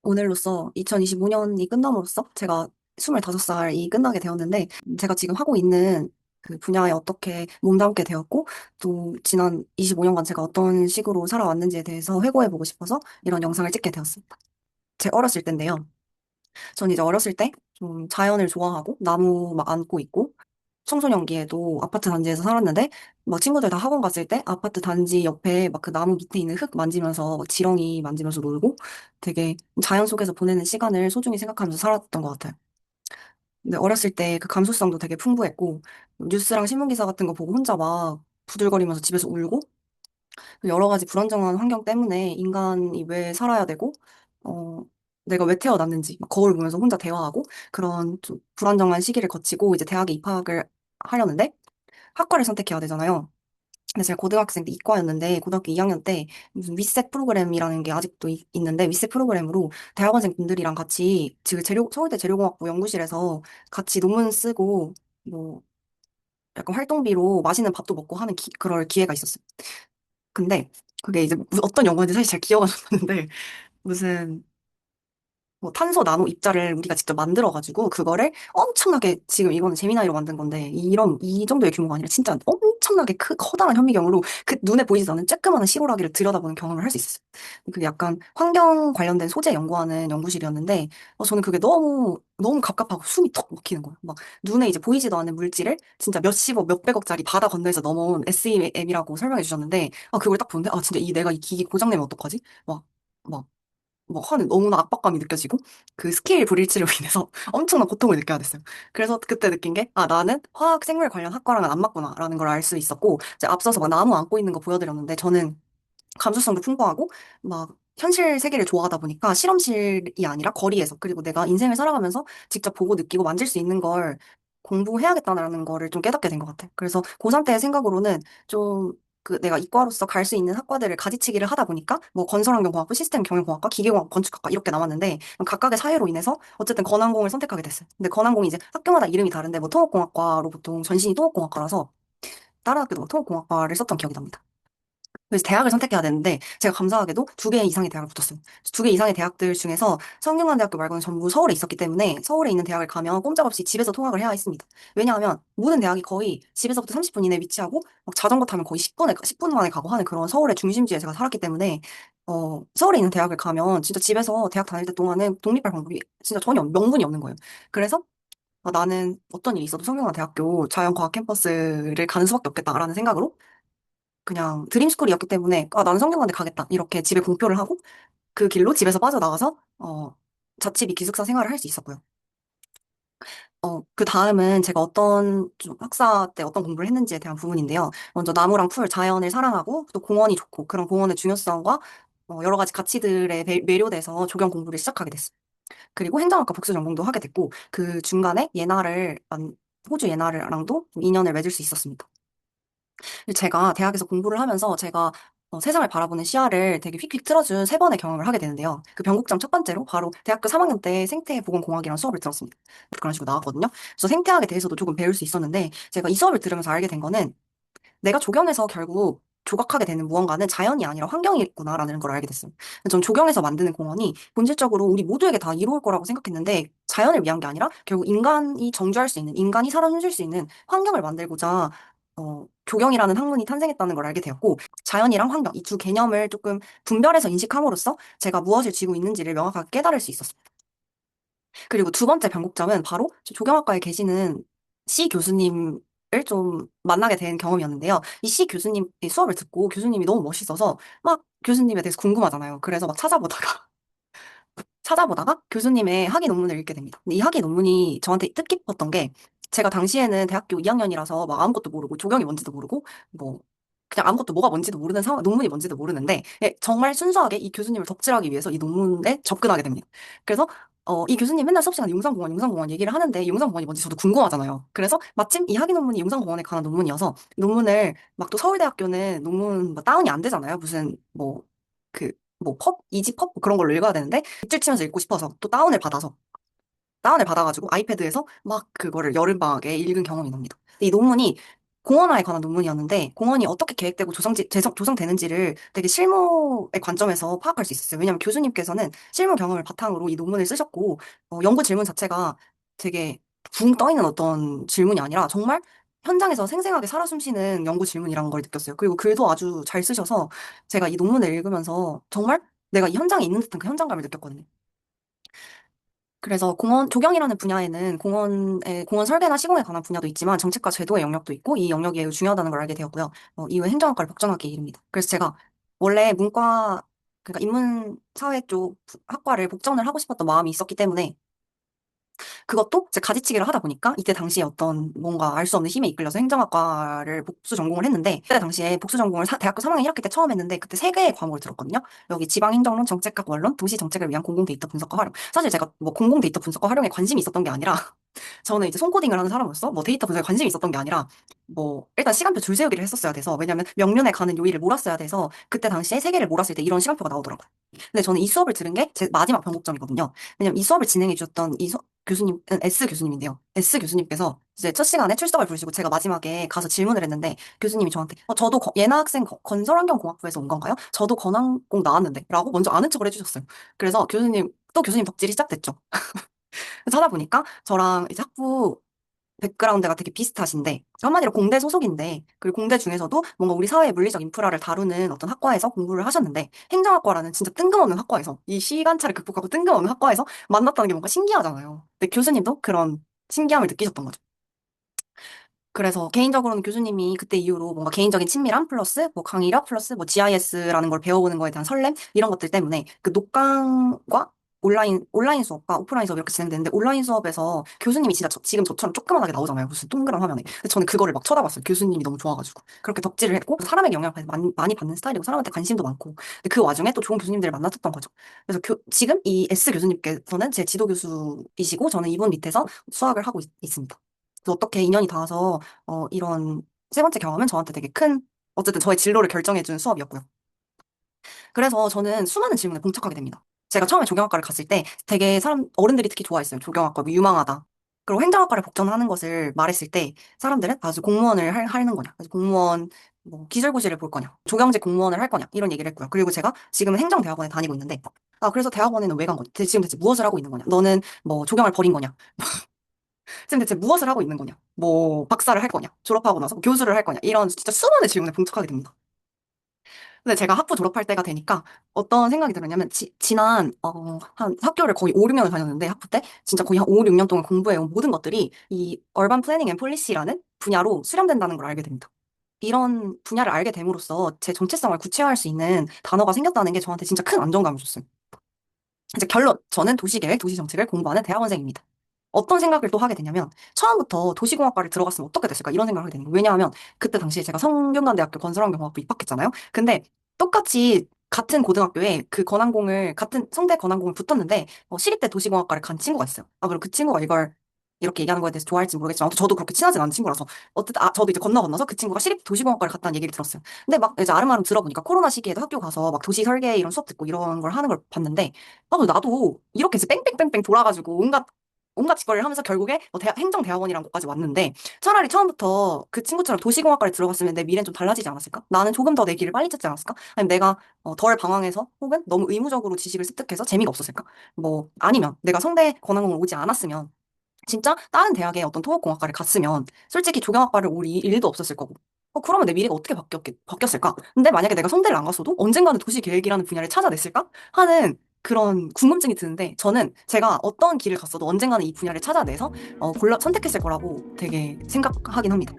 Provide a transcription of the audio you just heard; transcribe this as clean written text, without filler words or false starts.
오늘로써 2025년이 끝남으로써 제가 25살이 끝나게 되었는데, 제가 지금 하고 있는 그 분야에 어떻게 몸담게 되었고, 또 지난 25년간 제가 어떤 식으로 살아왔는지에 대해서 회고해보고 싶어서 이런 영상을 찍게 되었습니다. 제 어렸을 때인데요. 전 이제 어렸을 때 좀 자연을 좋아하고, 나무 막 안고 있고, 청소년기에도 아파트 단지에서 살았는데, 막 친구들 다 학원 갔을 때 아파트 단지 옆에 막 그 나무 밑에 있는 흙 만지면서 막 지렁이 만지면서 놀고 되게 자연 속에서 보내는 시간을 소중히 생각하면서 살았던 것 같아요. 근데 어렸을 때 그 감수성도 되게 풍부했고, 뉴스랑 신문 기사 같은 거 보고 혼자 막 부들거리면서 집에서 울고, 여러 가지 불안정한 환경 때문에 인간이 왜 살아야 되고, 어, 내가 왜 태어났는지 막 거울 보면서 혼자 대화하고 그런 좀 불안정한 시기를 거치고 이제 대학에 입학을 하려는데 학과를 선택해야 되잖아요. 근데 제가 고등학생 때 이과였는데 고등학교 2학년 때 무슨 윗셋 프로그램이라는 게 아직도 있는데 윗셋 프로그램으로 대학원생 분들이랑 같이 지금 서울대 재료공학부 연구실에서 같이 논문 쓰고 뭐 약간 활동비로 맛있는 밥도 먹고 하는 그럴 기회가 있었어요. 근데 그게 이제 어떤 연구인지 사실 잘 기억은 안 나는데 무슨 뭐 탄소 나노 입자를 우리가 직접 만들어가지고 그거를 엄청나게 지금 이거는 재미나이로 만든 건데 이 정도의 규모가 아니라 진짜 엄청나게 커다란 현미경으로 그 눈에 보이지 않는 쬐끄마한 시로라기를 들여다보는 경험을 할 수 있었어요. 그게 약간 환경 관련된 소재 연구하는 연구실이었는데 저는 그게 너무 너무 갑갑하고 숨이 턱 막히는 거예요. 막 눈에 이제 보이지도 않는 물질을 진짜 몇십억 몇백억짜리 바다 건너에서 넘어온 SEM이라고 설명해 주셨는데 그걸 딱 보는데 진짜 내가 이 기기 고장내면 어떡하지? 막 뭐 하는 너무나 압박감이 느껴지고 그 스케일 불일치로 인해서 엄청난 고통을 느껴야 됐어요. 그래서 그때 느낀 게 나는 화학 생물 관련 학과랑은 안 맞구나라는 걸 알 수 있었고 이제 앞서서 막 나무 안고 있는 거 보여드렸는데 저는 감수성도 풍부하고 막 현실 세계를 좋아하다 보니까 실험실이 아니라 거리에서 그리고 내가 인생을 살아가면서 직접 보고 느끼고 만질 수 있는 걸 공부해야겠다는 거를 좀 깨닫게 된 것 같아요. 그래서 고3 때 생각으로는 좀 그 내가 이과로서 갈 수 있는 학과들을 가지치기를 하다 보니까 뭐 건설환경공학부, 시스템 경영공학과, 기계공학, 건축학과 이렇게 나왔는데 각각의 사유로 인해서 어쨌든 건항공을 선택하게 됐어요. 근데 건항공이 이제 학교마다 이름이 다른데 뭐 토목공학과로 보통 전신이 토목공학과라서 다른 학교도 뭐 토목공학과를 썼던 기억이 납니다. 그래서 대학을 선택해야 되는데 제가 감사하게도 두 개 이상의 대학을 붙었어요. 두 개 이상의 대학들 중에서 성균관대학교 말고는 전부 서울에 있었기 때문에 서울에 있는 대학을 가면 꼼짝없이 집에서 통학을 해야 했습니다. 왜냐하면 모든 대학이 거의 집에서부터 30분 이내에 위치하고 막 자전거 타면 거의 10분 만에 가고 하는 그런 서울의 중심지에 제가 살았기 때문에 서울에 있는 대학을 가면 진짜 집에서 대학 다닐 때 동안은 독립할 방법이 진짜 전혀 명분이 없는 거예요. 그래서 나는 어떤 일이 있어도 성균관대학교 자연과학 캠퍼스를 가는 수밖에 없겠다라는 생각으로 그냥 드림스쿨이었기 때문에 나는 성균관대 가겠다 이렇게 집에 공표를 하고 그 길로 집에서 빠져나가서 자취비 기숙사 생활을 할 수 있었고요. 그 다음은 제가 어떤 좀 학사 때 어떤 공부를 했는지에 대한 부분인데요. 먼저 나무랑 풀, 자연을 사랑하고 또 공원이 좋고 그런 공원의 중요성과 여러 가지 가치들에 매료돼서 조경 공부를 시작하게 됐어요. 그리고 행정학과 복수 전공도 하게 됐고 그 중간에 호주 예나르랑도 좀 인연을 맺을 수 있었습니다. 제가 대학에서 공부를 하면서 제가 세상을 바라보는 시야를 되게 휙휙 틀어준 세 번의 경험을 하게 되는데요. 그 변곡점 첫 번째로 바로 대학교 3학년 때 생태보건공학이라는 수업을 들었습니다. 그런 식으로 나왔거든요. 그래서 생태학에 대해서도 조금 배울 수 있었는데 제가 이 수업을 들으면서 알게 된 거는 내가 조경에서 결국 조각하게 되는 무언가는 자연이 아니라 환경이구나라는 걸 알게 됐어요. 전 조경에서 만드는 공원이 본질적으로 우리 모두에게 다 이로울 거라고 생각했는데 자연을 위한 게 아니라 결국 인간이 정주할 수 있는, 인간이 살아 숨쉴 수 있는 환경을 만들고자 조경이라는 학문이 탄생했다는 걸 알게 되었고 자연이랑 환경, 이 두 개념을 조금 분별해서 인식함으로써 제가 무엇을 쥐고 있는지를 명확하게 깨달을 수 있었습니다. 그리고 두 번째 변곡점은 바로 저 조경학과에 계시는 C 교수님을 좀 만나게 된 경험이었는데요. 이 C 교수님 수업을 듣고 교수님이 너무 멋있어서 막 교수님에 대해서 궁금하잖아요. 그래서 막 찾아보다가 교수님의 학위 논문을 읽게 됩니다. 근데 이 학위 논문이 저한테 뜻깊었던 게 제가 당시에는 대학교 2학년이라서 막 아무것도 모르고 조경이 뭔지도 모르고 뭐 그냥 아무것도 뭐가 뭔지도 모르는 상황, 논문이 뭔지도 모르는데 정말 순수하게 이 교수님을 덕질하기 위해서 이 논문에 접근하게 됩니다. 그래서 이 교수님 맨날 수업 시간에 용산공원 얘기를 하는데 이 용산공원이 뭔지 저도 궁금하잖아요. 그래서 마침 이 학위 논문이 용산공원에 관한 논문이어서 논문을 막 또 서울대학교는 논문 뭐 다운이 안 되잖아요. 무슨 뭐 그 뭐 이지 펍 그런 걸로 읽어야 되는데 뒷줄 치면서 읽고 싶어서 또 다운을 받아가지고 아이패드에서 막 그거를 여름방학에 읽은 경험이 납니다. 이 논문이 공원화에 관한 논문이었는데 공원이 어떻게 계획되고 조성되는지를 되게 실무의 관점에서 파악할 수 있었어요. 왜냐하면 교수님께서는 실무 경험을 바탕으로 이 논문을 쓰셨고 연구 질문 자체가 되게 붕 떠 있는 어떤 질문이 아니라 정말 현장에서 생생하게 살아 숨쉬는 연구 질문이라는 걸 느꼈어요. 그리고 글도 아주 잘 쓰셔서 제가 이 논문을 읽으면서 정말 내가 이 현장에 있는 듯한 그 현장감을 느꼈거든요. 그래서 조경이라는 분야에는 공원 설계나 시공에 관한 분야도 있지만 정책과 제도의 영역도 있고 이 영역이 매우 중요하다는 걸 알게 되었고요. 이후에 행정학과를 복전하게 이릅니다. 그래서 제가 원래 그러니까 인문사회 쪽 학과를 복전을 하고 싶었던 마음이 있었기 때문에 그것도 이제 가지치기를 하다 보니까 이때 당시에 어떤 뭔가 알 수 없는 힘에 이끌려서 행정학과를 복수 전공을 했는데 그때 당시에 복수 전공을 대학교 3학년 1학기 때 처음 했는데 그때 세 개의 과목을 들었거든요. 여기 지방행정론, 정책학 원론, 도시 정책을 위한 공공 데이터 분석과 활용. 사실 제가 뭐 공공 데이터 분석과 활용에 관심이 있었던 게 아니라 저는 이제 손코딩을 하는 사람으로서 뭐 데이터 분석에 관심이 있었던 게 아니라 뭐 일단 시간표 줄 세우기를 했었어야 돼서 왜냐면 명륜에 가는 요일을 몰았어야 돼서 그때 당시에 세 개를 몰았을 때 이런 시간표가 나오더라고요. 근데 저는 이 수업을 들은 게 제 마지막 변곡점이거든요. 왜냐면 이 수업을 진행해 주셨던 교수님, S 교수님인데요. S 교수님께서 이제 첫 시간에 출석을 부르시고 제가 마지막에 가서 질문을 했는데 교수님이 저한테 저도 예나 학생 건설환경공학부에서 온 건가요? 저도 건항공 나왔는데 라고 먼저 아는 척을 해주셨어요. 그래서 또 교수님 덕질이 시작됐죠. 찾아보니까 저랑 이제 학부 백그라운드가 되게 비슷하신데 한마디로 공대 소속인데 그 공대 중에서도 뭔가 우리 사회의 물리적 인프라를 다루는 어떤 학과에서 공부를 하셨는데 행정학과라는 진짜 뜬금없는 학과에서 이 시간차를 극복하고 뜬금없는 학과에서 만났다는 게 뭔가 신기하잖아요. 근데 교수님도 그런 신기함을 느끼셨던 거죠. 그래서 개인적으로는 교수님이 그때 이후로 뭔가 개인적인 친밀함 플러스 뭐 강의력 플러스 뭐 GIS라는 걸 배워보는 거에 대한 설렘 이런 것들 때문에 그 녹강과 온라인 수업과 오프라인 수업 이렇게 진행되는데 온라인 수업에서 교수님이 진짜 지금 저처럼 조그만하게 나오잖아요. 무슨 동그란 화면에. 근데 저는 그거를 막 쳐다봤어요. 교수님이 너무 좋아가지고. 그렇게 덕질을 했고 사람에게 영향을 많이 받는 스타일이고 사람한테 관심도 많고. 근데 그 와중에 또 좋은 교수님들을 만났었던 거죠. 그래서 지금 이 S 교수님께서는 제 지도 교수이시고 저는 이분 밑에서 수학을 하고 있습니다. 그래서 어떻게 인연이 닿아서 이런 세 번째 경험은 저한테 되게 어쨌든 저의 진로를 결정해준 수업이었고요. 그래서 저는 수많은 질문에 봉착하게 됩니다. 제가 처음에 조경학과를 갔을 때 되게 어른들이 특히 좋아했어요. 조경학과 뭐 유망하다. 그리고 행정학과를 복전하는 것을 말했을 때 사람들은 아주 공무원을 하는 거냐. 그래서 공무원, 뭐 기술고시를 볼 거냐. 조경직 공무원을 할 거냐. 이런 얘기를 했고요. 그리고 제가 지금은 행정대학원에 다니고 있는데 그래서 대학원에는 왜 간 거냐. 지금 대체 무엇을 하고 있는 거냐. 너는 뭐 조경을 버린 거냐. 지금 대체 무엇을 하고 있는 거냐? 뭐 박사를 할 거냐? 졸업하고 나서 뭐 교수를 할 거냐? 이런 진짜 수많은 질문에 봉착하게 됩니다. 근데 제가 학부 졸업할 때가 되니까 어떤 생각이 들었냐면 지난 한 학교를 거의 5, 6년을 다녔는데 학부 때 진짜 거의 한 5, 6년 동안 공부해온 모든 것들이 이 얼반 플래닝 앤 폴리시라는 분야로 수렴된다는 걸 알게 됩니다. 이런 분야를 알게 됨으로써 제 정체성을 구체화할 수 있는 단어가 생겼다는 게 저한테 진짜 큰 안정감을 줬어요. 이제 결론, 저는 도시계획, 도시정책을 공부하는 대학원생입니다. 어떤 생각을 또 하게 되냐면, 처음부터 도시공학과를 들어갔으면 어떻게 됐을까? 이런 생각을 하게 되는 거예요. 왜냐하면, 그때 당시에 제가 성균관대학교 건설환경공학부 입학했잖아요. 근데 똑같이 같은 고등학교에 같은 성대 건항공을 붙었는데, 시립대 도시공학과를 간 친구가 있어요. 물론 그 친구가 이걸 이렇게 얘기하는 거에 대해서 좋아할지 모르겠지만, 아무튼 저도 그렇게 친하진 않은 친구라서, 어쨌든, 저도 이제 건너서 그 친구가 시립 도시공학과를 갔다는 얘기를 들었어요. 근데 막 이제 아름아름 들어보니까 코로나 시기에도 학교 가서 막 도시 설계 이런 수업 듣고 이런 걸 하는 걸 봤는데, 나도 이렇게 이제 뺑뺑뺑뺑 돌아가지고 온갖 짓거리를 하면서 결국에 행정대학원이라는 곳까지 왔는데 차라리 처음부터 그 친구처럼 도시공학과를 들어갔으면 내 미래는 좀 달라지지 않았을까? 나는 조금 더 내 길을 빨리 찾지 않았을까? 아니면 내가 덜 방황해서 혹은 너무 의무적으로 지식을 습득해서 재미가 없었을까? 뭐 아니면 내가 성대 권항공을 오지 않았으면 진짜 다른 대학에 어떤 토목공학과를 갔으면 솔직히 조경학과를 올 일도 없었을 거고. 그러면 내 미래가 어떻게 바뀌었을까? 근데 만약에 내가 성대를 안 갔어도 언젠가는 도시계획이라는 분야를 찾아냈을까? 하는 그런 궁금증이 드는데 저는 제가 어떤 길을 갔어도 언젠가는 이 분야를 찾아내서 선택했을 거라고 되게 생각하긴 합니다.